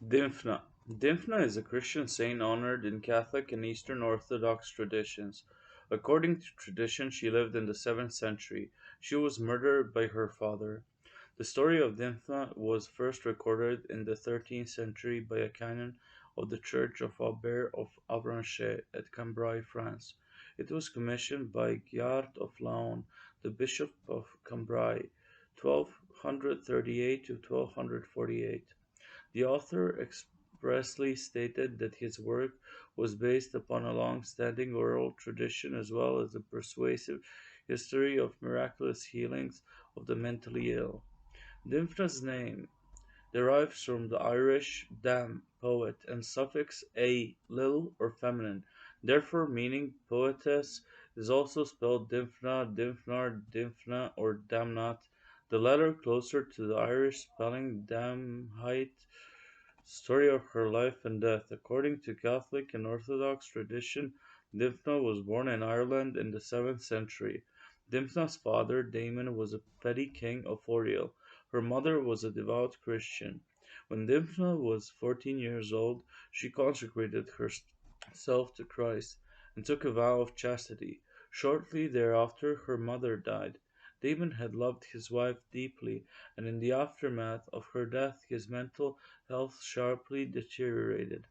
Dymphna. Dymphna is a Christian saint honored in Catholic and Eastern Orthodox traditions. According to tradition, she lived in the 7th century. She was murdered by her father. The story of Dymphna was first recorded in the 13th century by a canon of the Church of Aubert of Avranches at Cambrai, France. It was commissioned by Guillard of Laon, the Bishop of Cambrai, 1238 to 1248. The author expressly stated that his work was based upon a long-standing oral tradition as well as a persuasive history of miraculous healings of the mentally ill. Dymphna's name derives from the Irish dam, poet, and suffix a, little or feminine, therefore meaning poetess, is also spelled Dymphna, Dymphnar, Dymphna, or Damnat, the latter closer to the Irish spelling Damhite. Story of her life and death. According to Catholic and Orthodox tradition, Dymphna was born in Ireland in the 7th century. Dymphna's father, Damon, was a petty king of Oriel. Her mother was a devout Christian. When Dymphna was 14 years old, she consecrated herself to Christ and took a vow of chastity. Shortly thereafter, her mother died. Damon had loved his wife deeply, and in the aftermath of her death his mental health sharply deteriorated.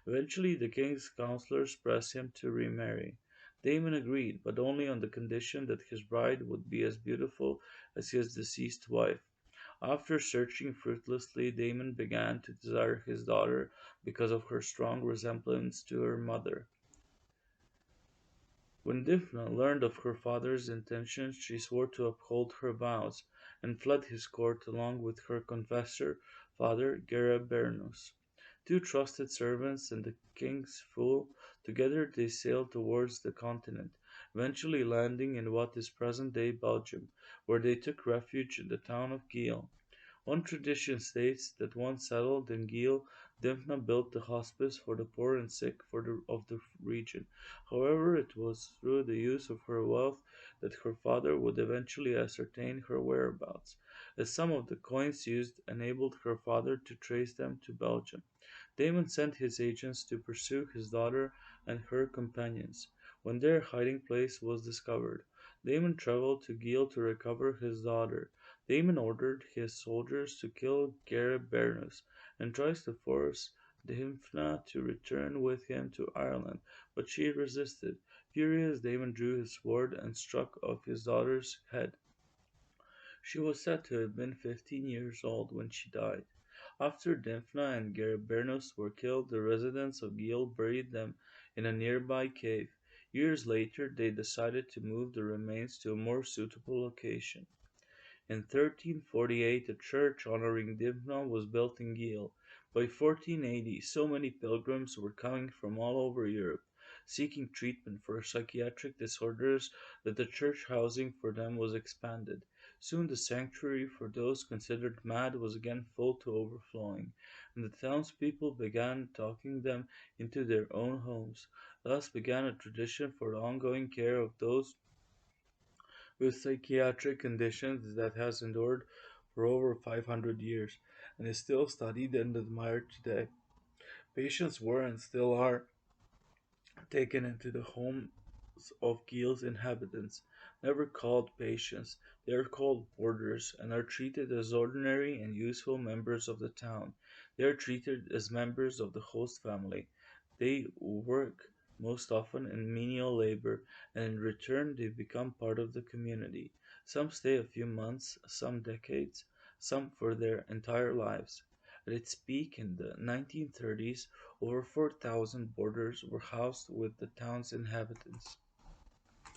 Eventually, the king's counselors pressed him to remarry. Damon agreed, but only on the condition that his bride would be as beautiful as his deceased wife. After searching fruitlessly, Damon began to desire his daughter because of her strong resemblance to her mother. When Dymphna learned of her father's intentions, she swore to uphold her vows, and fled his court along with her confessor, Father Gerebernus. Two trusted servants and the king's fool, together they sailed towards the continent, eventually landing in what is present-day Belgium, where they took refuge in the town of Giel. One tradition states that once settled in Giel, Dymphna built the hospice for the poor and sick of the region. However, it was through the use of her wealth that her father would eventually ascertain her whereabouts, as some of the coins used enabled her father to trace them to Belgium. Damon sent his agents to pursue his daughter and her companions. When their hiding place was discovered, Damon traveled to Giel to recover his daughter. Damon ordered his soldiers to kill Gerebernus and tries to force Dymphna to return with him to Ireland, but she resisted. Furious, Damon drew his sword and struck off his daughter's head. She was said to have been 15 years old when she died. After Dymphna and Gerebernus were killed, the residents of Giel buried them in a nearby cave. Years later, they decided to move the remains to a more suitable location. In 1348 a church honoring Dymphna was built in Giel. By 1480 so many pilgrims were coming from all over Europe, seeking treatment for psychiatric disorders that the church housing for them was expanded. Soon the sanctuary for those considered mad was again full to overflowing, and the townspeople began taking them into their own homes. Thus began a tradition for the ongoing care of those with psychiatric conditions that has endured for over 500 years and is still studied and admired today. Patients were and still are taken into the homes of Giel's inhabitants, never called patients. They are called boarders and are treated as ordinary and useful members of the town. They are treated as members of the host family. They work most often in menial labor, and in return they become part of the community. Some stay a few months, some decades, some for their entire lives. At its peak in the 1930s, over 4,000 boarders were housed with the town's inhabitants.